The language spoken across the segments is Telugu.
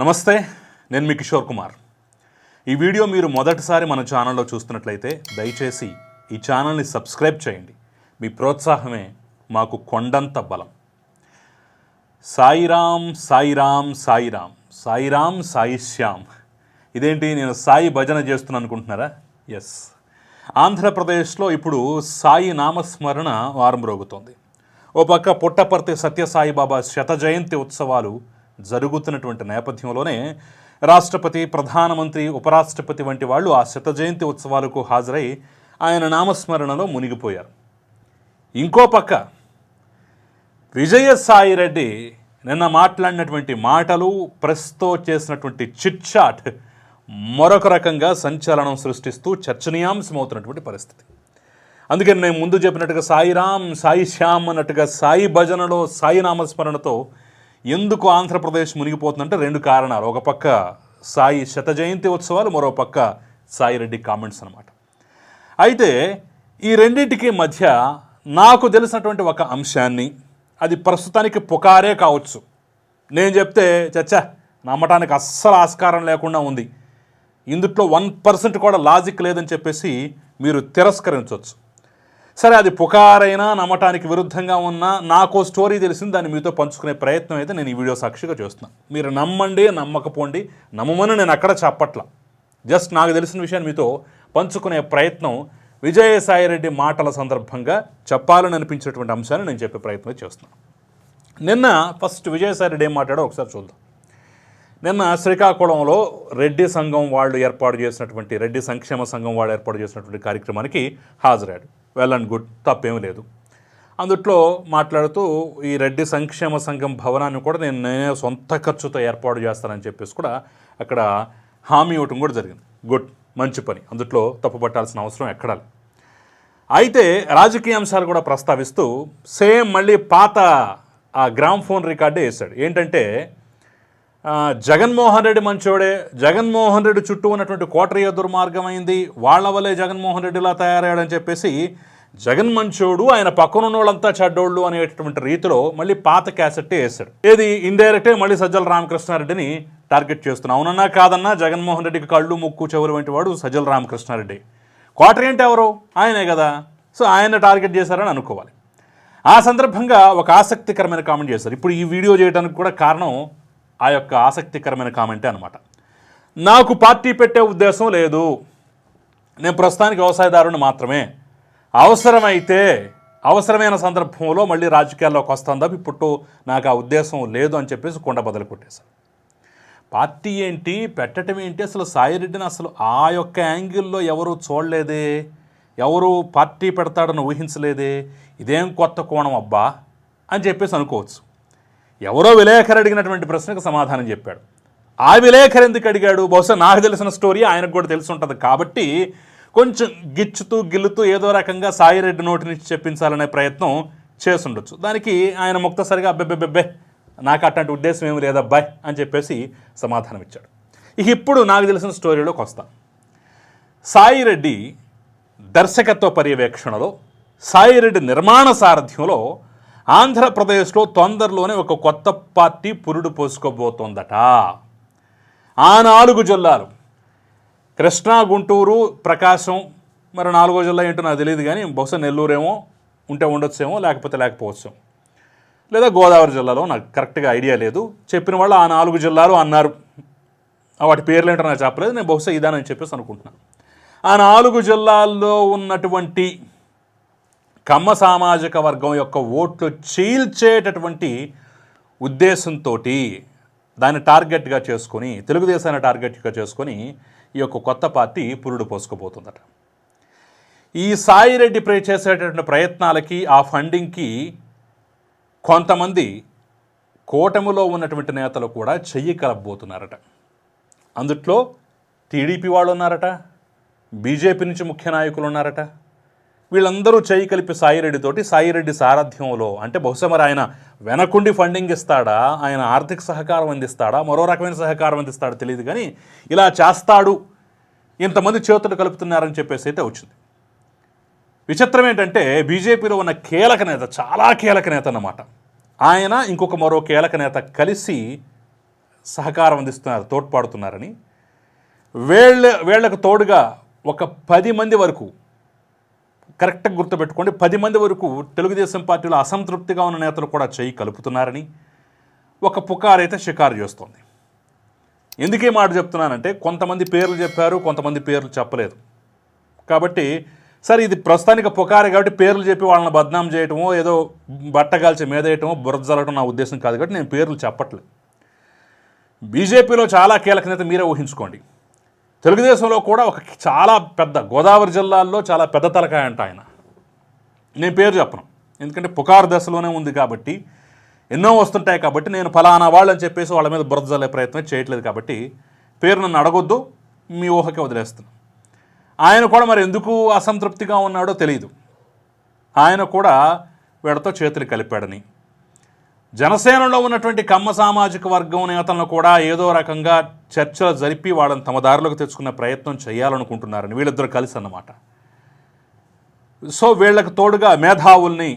నమస్తే, నేను మీ కిషోర్ కుమార్. ఈ వీడియో మీరు మొదటిసారి మన ఛానల్లో చూస్తున్నట్లయితే దయచేసి ఈ ఛానల్ని సబ్స్క్రైబ్ చేయండి. మీ ప్రోత్సాహమే మాకు కొండంత బలం. సాయిరామ్ సాయిరామ్ సాయిరామ్ సాయిరామ్ సాయి శ్యామ్. ఇదేంటి నేను సాయి భజన చేస్తున్నాను అనుకుంటున్నారా? ఎస్, ఆంధ్రప్రదేశ్లో ఇప్పుడు సాయి నామస్మరణ వారంరోగుతోంది. ఓ పక్క పుట్టపర్తి సత్యసాయిబాబా శత జయంతి ఉత్సవాలు జరుగుతున్నటువంటి నేపథ్యంలోనే రాష్ట్రపతి, ప్రధానమంత్రి, ఉపరాష్ట్రపతి వంటి వాళ్ళు ఆ శత జయంతి ఉత్సవాలకు హాజరై ఆయన నామస్మరణలో మునిగిపోయారు. ఇంకో పక్క విజయసాయిరెడ్డి నిన్న మాట్లాడినటువంటి మాటలు, ప్రెస్తో చేసినటువంటి చిట్ చాట్ మరొక రకంగా సంచలనం సృష్టిస్తూ చర్చనీయాంశమవుతున్నటువంటి పరిస్థితి. అందుకని నేను ముందు చెప్పినట్టుగా సాయిరామ్ సాయి శ్యామ్ అన్నట్టుగా సాయి భజనలో సాయి నామస్మరణతో ఎందుకు ఆంధ్రప్రదేశ్ మునిగిపోతుందంటే రెండు కారణాలు. ఒక పక్క సాయి శత జయంతి ఉత్సవాలు, మరో పక్క సాయిరెడ్డి కామెంట్స్ అన్నమాట. అయితే ఈ రెండింటికి మధ్య నాకు తెలిసినటువంటి ఒక అంశాన్ని, అది ప్రస్తుతానికి పుకారే కావచ్చు, నేను చెప్తే చచ్చా నమ్మటానికి అస్సలు ఆస్కారం లేకుండా ఉంది, ఇందుట్లో 1% కూడా లాజిక్ లేదని చెప్పేసి మీరు తిరస్కరించవచ్చు. సరే, అది పుకారైనా నమ్మటానికి విరుద్ధంగా ఉన్నా నాకు స్టోరీ తెలిసింది, దాన్ని మీతో పంచుకునే ప్రయత్నం అయితే నేను ఈ వీడియో సాక్షిగా చేస్తున్నాను. మీరు నమ్మండి, నమ్మకపోండి, నమ్మమని నేను అక్కడ చెప్పట్లా. జస్ట్ నాకు తెలిసిన విషయాన్ని మీతో పంచుకునే ప్రయత్నం, విజయసాయిరెడ్డి మాటల సందర్భంగా చెప్పాలని అనిపించినటువంటి అంశాన్ని నేను చెప్పే ప్రయత్నం చేస్తున్నాను. నిన్న ఫస్ట్ విజయసాయిరెడ్డి ఏం మాట్లాడో ఒకసారి చూద్దాం. నిన్న శ్రీకాకుళంలో రెడ్డి సంఘం వాళ్ళు ఏర్పాటు చేసినటువంటి, రెడ్డి సంక్షేమ సంఘం వాళ్ళు ఏర్పాటు చేసినటువంటి కార్యక్రమానికి హాజరయ్యాడు. వెల్ అండ్ గుడ్, తప్పేమీ లేదు. అందుట్లో మాట్లాడుతూ ఈ రెడ్డి సంక్షేమ సంఘం భవనాన్ని కూడా నేనే సొంత ఖర్చుతో ఏర్పాటు చేస్తానని చెప్పేసి కూడా అక్కడ హామీ ఇవ్వటం కూడా జరిగింది. గుడ్, మంచి పని, అందుట్లో తప్పుపట్టాల్సిన అవసరం ఎక్కడా. అయితే రాజకీయ అంశాలు కూడా ప్రస్తావిస్తూ సేమ్ మళ్ళీ పాత ఆ గ్రామ్ ఫోన్ రికార్డే వేశాడు. ఏంటంటే జగన్మోహన్ రెడ్డి మంచోడే, జగన్మోహన్ రెడ్డి చుట్టూ ఉన్నటువంటి కోటరీయ దుర్మార్గమైంది, వాళ్ళ వల్లే జగన్మోహన్ రెడ్డిలా తయారయ్యాడని చెప్పేసి జగన్ మంచోడు, ఆయన పక్కనున్న వాళ్ళంతా చెడ్డోళ్ళు అనేటటువంటి రీతిలో మళ్ళీ పాత క్యాసెట్టే వేశాడు. ఏది ఇండైరెక్టే మళ్ళీ సజ్జల రామకృష్ణారెడ్డిని టార్గెట్ చేస్తున్నాం. అవునన్నా కాదన్నా జగన్మోహన్ రెడ్డికి కళ్ళు, ముక్కు, చెవులు వంటి వాడు సజ్జల రామకృష్ణారెడ్డి. కోటరీ అంటే ఎవరు? ఆయనే కదా. సో ఆయన టార్గెట్ చేశారని అనుకోవాలి. ఆ సందర్భంగా ఒక ఆసక్తికరమైన కామెంట్ చేశారు. ఇప్పుడు ఈ వీడియో చేయడానికి కూడా కారణం ఆ యొక్క ఆసక్తికరమైన కామెంటే అనమాట. నాకు పార్టీ పెట్టే ఉద్దేశం లేదు, నేను ప్రస్తుతానికి వ్యవసాయదారుని మాత్రమే, అవసరమైతే అవసరమైన సందర్భంలో మళ్ళీ రాజకీయాల్లోకి వస్తాను తప్ప ఇప్పుడు నాకు ఆ ఉద్దేశం లేదు అని చెప్పేసి కొండ బదులు కొట్టేశారు. పార్టీ ఏంటి, పెట్టడం ఏంటి, అసలు సాయిరెడ్డిని అసలు ఆ యొక్క యాంగిల్లో ఎవరు చూడలేదే, ఎవరు పార్టీ పెడతాడని ఊహించలేదే, ఇదేం కొత్త కోణం అబ్బా అని చెప్పేసి అనుకోవచ్చు. ఎవరో విలేకరు అడిగినటువంటి ప్రశ్నకు సమాధానం చెప్పాడు. ఆ విలేకరు ఎందుకు అడిగాడు? బహుశా నాకు తెలిసిన స్టోరీ ఆయనకు కూడా తెలిసి ఉంటుంది కాబట్టి కొంచెం గిచ్చుతూ గిల్లుతూ ఏదో రకంగా సాయిరెడ్డి నోటి నుంచి చెప్పించాలనే ప్రయత్నం చేసుండొచ్చు. దానికి ఆయన ముక్తసరిగా అబ్బెబ్బెబ్బెబ్బే నాకు అట్లాంటి ఉద్దేశం ఏమి లేదబ్బాయ్ అని చెప్పేసి సమాధానం ఇచ్చాడు. ఇప్పుడు నాకు తెలిసిన స్టోరీలోకి వస్తాం. సాయిరెడ్డి దర్శకత్వ పర్యవేక్షణలో, సాయిరెడ్డి నిర్మాణ సారథ్యంలో ఆంధ్రప్రదేశ్లో తొందరలోనే ఒక కొత్త పార్టీ పురుడు పోసుకోబోతోందట. ఆ 4 జిల్లాలు కృష్ణా, గుంటూరు, ప్రకాశం, మరి 4వ జిల్లా ఏంటో నాకు తెలియదు కానీ బహుశా నెల్లూరేమో, ఉంటే ఉండొచ్చేమో, లేకపోతే లేకపోవచ్చేమో, లేదా గోదావరి జిల్లాలో, నాకు కరెక్ట్గా ఐడియా లేదు. చెప్పిన వాళ్ళు ఆ 4 జిల్లాలు అన్నారు. వాటి పేర్లు ఏంటో నాకు చెప్పలేదు, నేను బహుశా ఇదానని చెప్పేసి అనుకుంటున్నాను. ఆ 4 జిల్లాల్లో ఉన్నటువంటి కమ్మ సామాజిక వర్గం యొక్క ఓట్లు చీల్చేటటువంటి ఉద్దేశంతో దాన్ని టార్గెట్గా చేసుకొని, తెలుగుదేశాన్ని టార్గెట్గా చేసుకొని ఈ యొక్క కొత్త పార్టీ పురుడు పోసుకోబోతుందట. ఈ సాయిరెడ్డి చేసేటటువంటి ప్రయత్నాలకి, ఆ ఫండింగ్కి కొంతమంది కూటమిలో ఉన్నటువంటి నేతలు కూడా చెయ్యి కలపబోతున్నారట. అందుట్లో టీడీపీ వాళ్ళు ఉన్నారట, బీజేపీ నుంచి ముఖ్య నాయకులు ఉన్నారట. వీళ్ళందరూ చేయి కలిపి సాయిరెడ్డితోటి, సాయిరెడ్డి సారథ్యంలో, అంటే బహుశా మరి ఆయన వెనకుండి ఫండింగ్ ఇస్తాడా, ఆయన ఆర్థిక సహకారం అందిస్తాడా, మరో రకమైన సహకారం అందిస్తాడా తెలియదు కానీ ఇలా చేస్తాడు, ఇంతమంది చేతులు కలుపుతున్నారని చెప్పేసి అయితే వచ్చింది. విచిత్రం ఏంటంటే బీజేపీలో ఉన్న కీలక నేత, చాలా కీలక నేత అన్నమాట, ఆయన ఇంకొక మరో కీలక నేత కలిసి సహకారం అందిస్తున్నారు, తోడ్పాడుతున్నారని, వీళ్లకు తోడుగా ఒక 10 మంది వరకు, కరెక్ట్గా గుర్తుపెట్టుకోండి, 10 మంది వరకు తెలుగుదేశం పార్టీలో అసంతృప్తిగా ఉన్న నేతలు కూడా చేయి కలుపుతున్నారని ఒక పుకారైతే షికారు చేస్తోంది. ఎందుకే మాట చెప్తున్నానంటే, కొంతమంది పేర్లు చెప్పారు, కొంతమంది పేర్లు చెప్పలేదు. కాబట్టి సరే, ఇది ప్రస్తుతానికి పుకారే కాబట్టి పేర్లు చెప్పి వాళ్ళని బద్నాం చేయటమో, ఏదో బట్టగాల్చి మీదేయటమో, బురద జల్లటం నా ఉద్దేశం కాదు. కాబట్టి నేను పేర్లు చెప్పట్లేదు. బీజేపీలో చాలా కీలక నేత మీరే ఊహించుకోండి. తెలుగుదేశంలో కూడా ఒక చాలా పెద్ద, గోదావరి జిల్లాల్లో చాలా పెద్ద తలకాయ అంట ఆయన. నేను పేరు చెప్పను, ఎందుకంటే పుకారు దశలోనే ఉంది కాబట్టి, ఎన్నో వస్తుంటాయి కాబట్టి, నేను ఫలానా వాళ్ళు అని చెప్పేసి వాళ్ళ మీద బురద జల్లే ప్రయత్నం చేయట్లేదు. కాబట్టి పేరు నన్ను అడగొద్దు, మీ ఊహకే వదిలేస్తున్నాను. ఆయన కూడా మరి ఎందుకు అసంతృప్తిగా ఉన్నాడో తెలియదు. ఆయన కూడా వీళ్ళతో చేతులు కలిపాడని, జనసేనలో ఉన్నటువంటి కమ్మ సామాజిక వర్గం నేతలను కూడా ఏదో రకంగా చర్చలు జరిపి వాళ్ళని తమ దారిలోకి తెచ్చుకునే ప్రయత్నం చేయాలనుకుంటున్నారని, వీళ్ళిద్దరు కలిసి అన్నమాట. సో వీళ్ళకు తోడుగా మేధావుల్ని,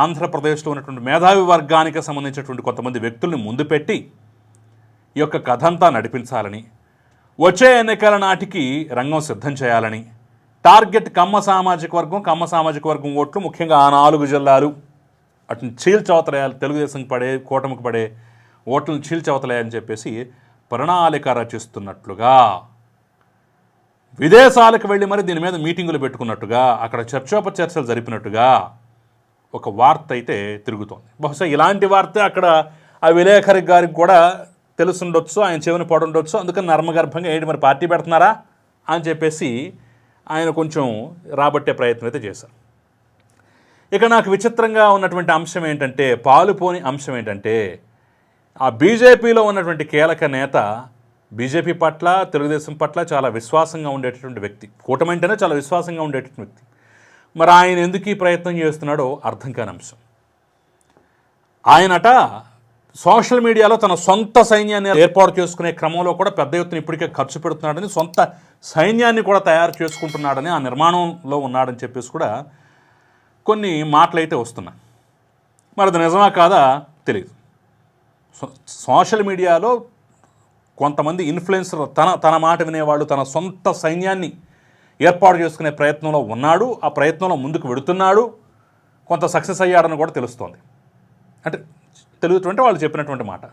ఆంధ్రప్రదేశ్లో ఉన్నటువంటి మేధావి వర్గానికి సంబంధించినటువంటి కొంతమంది వ్యక్తుల్ని ముందు పెట్టి ఈ యొక్క కథ అంతా నడిపించాలని, వచ్చే ఎన్నికల నాటికి రంగం సిద్ధం చేయాలని, టార్గెట్ కమ్మ సామాజిక వర్గం ఓట్లు ముఖ్యంగా ఆ 4 జిల్లాలు అటు చీల్చవతలేయాలి, తెలుగుదేశం పడే, కూటమికి పడే ఓట్లను చీల్చవతలేయని చెప్పేసి ప్రణాళిక రచిస్తున్నట్లుగా, విదేశాలకు వెళ్ళి మరి దీని మీద మీటింగులు పెట్టుకున్నట్టుగా, అక్కడ చర్చోపచర్చలు జరిపినట్టుగా ఒక వార్త అయితే తిరుగుతోంది. బహుశా ఇలాంటి వార్త అక్కడ ఆ విలేకరి గారికి కూడా తెలుసుండొచ్చు, ఆయన చెవిని పడుండొచ్చు. అందుకని నర్మగర్భంగా ఏంటి మరి పార్టీ పెడుతున్నారా అని చెప్పేసి ఆయన కొంచెం రాబట్టే ప్రయత్నం అయితే చేశారు. ఇక నాకు విచిత్రంగా ఉన్నటువంటి అంశం ఏంటంటే, పాలుపోని అంశం ఏంటంటే, ఆ బీజేపీలో ఉన్నటువంటి కీలక నేత బీజేపీ పట్ల, తెలుగుదేశం పట్ల చాలా విశ్వాసంగా ఉండేటటువంటి వ్యక్తి, కూటమి అంటేనే చాలా విశ్వాసంగా ఉండేటటువంటి వ్యక్తి. మరి ఆయన ఎందుకు ఈ ప్రయత్నం చేస్తున్నాడో అర్థం కాని అంశం. ఆయనట సోషల్ మీడియాలో తన సొంత సైన్యాన్ని ఏర్పాటు చేసుకునే క్రమంలో కూడా పెద్ద ఎత్తున ఇప్పటికే ఖర్చు పెడుతున్నాడని, సొంత సైన్యాన్ని కూడా తయారు చేసుకుంటున్నాడని, ఆ నిర్మాణంలో ఉన్నాడని చెప్పేసి కూడా కొన్ని మాటలైతే వస్తున్నాయి. మరి అది నిజమా కాదా తెలియదు. సోషల్ మీడియాలో కొంతమంది ఇన్ఫ్లుయెన్సర్ తన మాట వినేవాళ్ళు తన సొంత సైన్యాన్ని ఏర్పాటు చేసుకునే ప్రయత్నంలో ఉన్నాడు, ఆ ప్రయత్నంలో ముందుకు వెడుతున్నాడు, కొంత సక్సెస్ అయ్యాడని కూడా తెలుస్తోంది. అంటే తెలుగుతుంటే వాళ్ళు చెప్పినటువంటి మాట.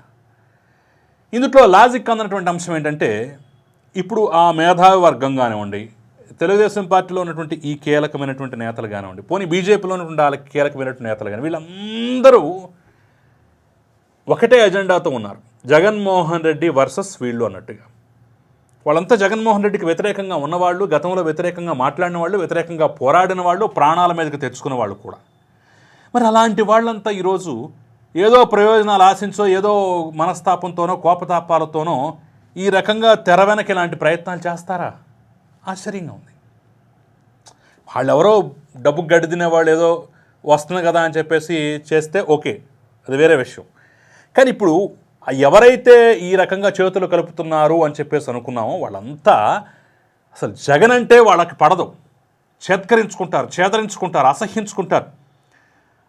ఇందులో లాజిక్ అన్నటువంటి అంశం ఏంటంటే, ఇప్పుడు ఆ మేధావి వర్గం కానివ్వండి, తెలుగుదేశం పార్టీలో ఉన్నటువంటి ఈ కీలకమైనటువంటి నేతలు కానివ్వండి, పోనీ బీజేపీలో ఉన్నటువంటి వాళ్ళ కీలకమైనటువంటి నేతలు కానీ, వీళ్ళందరూ ఒకటే ఎజెండాతో ఉన్నారు, జగన్మోహన్ రెడ్డి వర్సెస్ వీళ్ళు అన్నట్టుగా. వాళ్ళంతా జగన్మోహన్ రెడ్డికి వ్యతిరేకంగా ఉన్నవాళ్ళు, గతంలో వ్యతిరేకంగా మాట్లాడిన వాళ్ళు, వ్యతిరేకంగా పోరాడిన వాళ్ళు, ప్రాణాల మీదకి తెచ్చుకున్న వాళ్ళు కూడా. మరి అలాంటి వాళ్ళంతా ఈరోజు ఏదో ప్రయోజనాలు ఆశించో, ఏదో మనస్తాపంతోనో, కోపతాపాలతోనో ఈ రకంగా తెర వెనక ఇలాంటి ప్రయత్నాలు చేస్తారా? ఆశ్చర్యంగా ఉంది. వాళ్ళెవరో డబ్బు గడ్డి తినేవాళ్ళు ఏదో వస్తుంది కదా అని చెప్పేసి చేస్తే ఓకే, అది వేరే విషయం. కానీ ఇప్పుడు ఎవరైతే ఈ రకంగా చేతులు కలుపుతున్నారు అని చెప్పేసి అనుకున్నామో వాళ్ళంతా అసలు జగన్ అంటే వాళ్ళకి పడదు, చేదరించుకుంటారు, అసహ్యించుకుంటారు.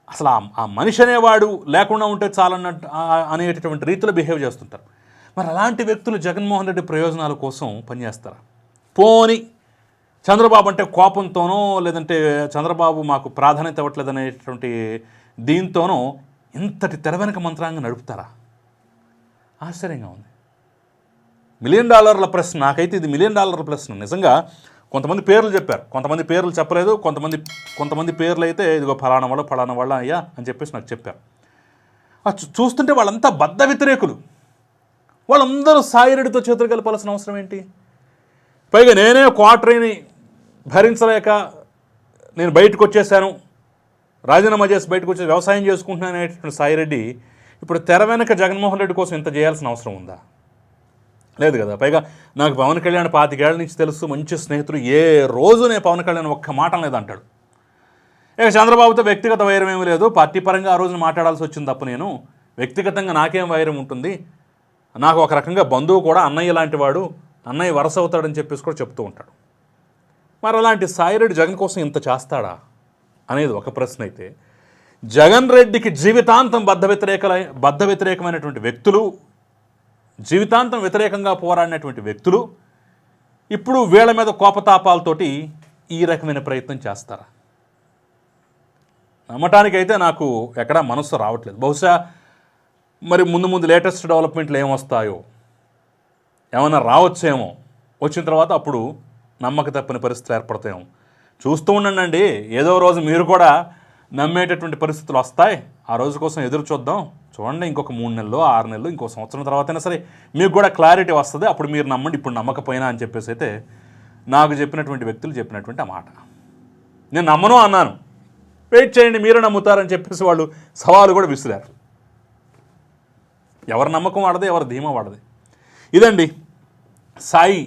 అసలు ఆ మనిషి అనేవాడు లేకుండా ఉంటే చాలన్నట్టు అనేటటువంటి రీతిలో బిహేవ్ చేస్తుంటారు. మరి అలాంటి వ్యక్తులు జగన్మోహన్ రెడ్డి ప్రయోజనాల కోసం పనిచేస్తారా? పోని చంద్రబాబు అంటే కోపంతోనో, లేదంటే చంద్రబాబు మాకు ప్రాధాన్యత ఇవ్వట్లేదు అనేటువంటి దీంతోనో ఇంతటి తెర వెనక మంత్రాంగం నడుపుతారా? ఆశ్చర్యంగా ఉంది. $1 మిలియన్ ప్రశ్న. నాకైతే ఇది $1 మిలియన్ ప్రశ్న. నిజంగా కొంతమంది పేర్లు చెప్పారు, కొంతమంది పేర్లు చెప్పలేదు, కొంతమంది పేర్లు అయితే ఇదిగో ఫలానా వాళ్ళ అయ్యా అని చెప్పేసి నాకు చెప్పారు. చూస్తుంటే వాళ్ళంతా బద్ధ వ్యతిరేకులు. వాళ్ళందరూ సాయిరెడ్డితో చేతులు కలపాల్సిన అవసరం ఏంటి? పైగా నేనే క్వార్టరీని భరించలేక నేను బయటకు వచ్చేసాను, రాజీనామా చేసి బయటకు వచ్చి వ్యవసాయం చేసుకుంటున్నాను అనేటువంటి సాయిరెడ్డి ఇప్పుడు తెర వెనక జగన్మోహన్ రెడ్డి కోసం ఇంత చేయాల్సిన అవసరం ఉందా? లేదు కదా. పైగా నాకు పవన్ కళ్యాణ్ 25 ఏళ్ల నుంచి తెలుసు, మంచి స్నేహితుడు, ఏ రోజు నేను పవన్ కళ్యాణ్ ఒక్క మాట లేదంటాడు. ఇక చంద్రబాబుతో వ్యక్తిగత వైరం ఏమీ లేదు, పార్టీ పరంగా ఆ రోజున మాట్లాడాల్సి వచ్చింది తప్ప నేను వ్యక్తిగతంగా నాకేం వైరం ఉంటుంది, నాకు ఒక రకంగా బంధువు కూడా, అన్నయ్య లాంటి వాడు, అన్నయ్య వరస అవుతాడని చెప్పేసి కూడా చెప్తూ ఉంటాడు. మరి అలాంటి సాయిరెడ్డి జగన్ కోసం ఇంత చేస్తాడా అనేది ఒక ప్రశ్న అయితే, జగన్ రెడ్డికి జీవితాంతం బద్ధ వ్యతిరేకమైనటువంటి వ్యక్తులు జీవితాంతం వ్యతిరేకంగా పోరాడినటువంటి వ్యక్తులు ఇప్పుడు వీళ్ళ మీద కోపతాపాలతోటి ఈ రకమైన ప్రయత్నం చేస్తారా? నమ్మటానికైతే నాకు ఎక్కడా మనస్సు రావట్లేదు. బహుశా మరి ముందు లేటెస్ట్ డెవలప్మెంట్లు ఏమొస్తాయో, ఏమైనా రావచ్చేమో, వచ్చిన తర్వాత అప్పుడు నమ్మక తప్పని పరిస్థితులు ఏర్పడతాయేమో. చూస్తూ ఉండండి, ఏదో రోజు మీరు కూడా నమ్మేటటువంటి పరిస్థితులు వస్తాయి. ఆ రోజు కోసం ఎదురు చూద్దాం. చూడండి, ఇంకొక 3 నెలలు 6 నెలలు ఇంకో సంవత్సరం తర్వాతైనా సరే మీకు కూడా క్లారిటీ వస్తుంది. అప్పుడు మీరు నమ్మండి, ఇప్పుడు నమ్మకపోయినా అని చెప్పేసి అయితే నాకు చెప్పినటువంటి వ్యక్తులు చెప్పినటువంటి ఆ మాట. నేను నమ్మను అన్నాను, వెయిట్ చేయండి మీరే నమ్ముతారని చెప్పేసి వాళ్ళు సవాలు కూడా విసిరారు. ఎవరి నమ్మకం వాడదే, ఎవరి ధీమా వాడదే. ఇదండి సాయి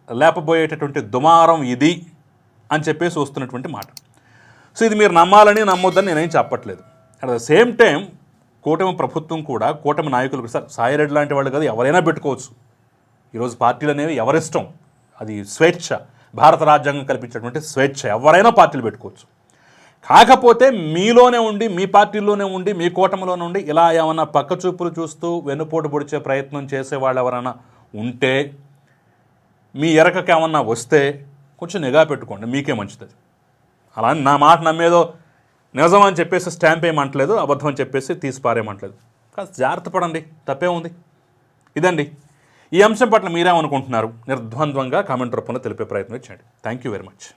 లేపబోయేటటువంటి దుమారం ఇది అని చెప్పేసి వస్తున్నటువంటి మాట. సో ఇది మీరు నమ్మాలని నమ్మొద్దని నేనేం చెప్పట్లేదు. అట్ ద సేమ్ టైం కూటమి ప్రభుత్వం కూడా, కూటమి నాయకులు సార్, సాయిరెడ్డి లాంటి వాళ్ళు కాదు, ఎవరైనా పెట్టుకోవచ్చు. ఈరోజు పార్టీలు అనేవి ఎవరిష్టం, అది స్వేచ్ఛ, భారత రాజ్యాంగం కల్పించేటువంటి స్వేచ్ఛ, ఎవరైనా పార్టీలు పెట్టుకోవచ్చు. కాకపోతే మీలోనే ఉండి, మీ పార్టీలోనే ఉండి, మీ కూటమిలోనే ఉండి ఇలా ఏమన్నా పక్క చూపులు చూస్తూ వెన్నుపోటు పొడిచే ప్రయత్నం చేసేవాళ్ళు ఎవరైనా ఉంటే, మీ ఎరకకి ఏమన్నా వస్తే కొంచెం నిఘా పెట్టుకోండి, మీకే మంచిది. అలా నా మాట నమ్మేదో నిజం అని చెప్పేసి స్టాంప్ వేయమంటలేదు, అబద్ధం అని చెప్పేసి తీసి పారేయమంటలేదు. కాస్త జాగ్రత్త పడండి, తప్పే ఉంది. ఇదండి ఈ అంశం పట్ల మీరేమనుకుంటున్నారు? నిర్ద్వంద్వంగా కామెంట్ రూపంలో తెలిపే ప్రయత్నం చేయండి. Thank you very much.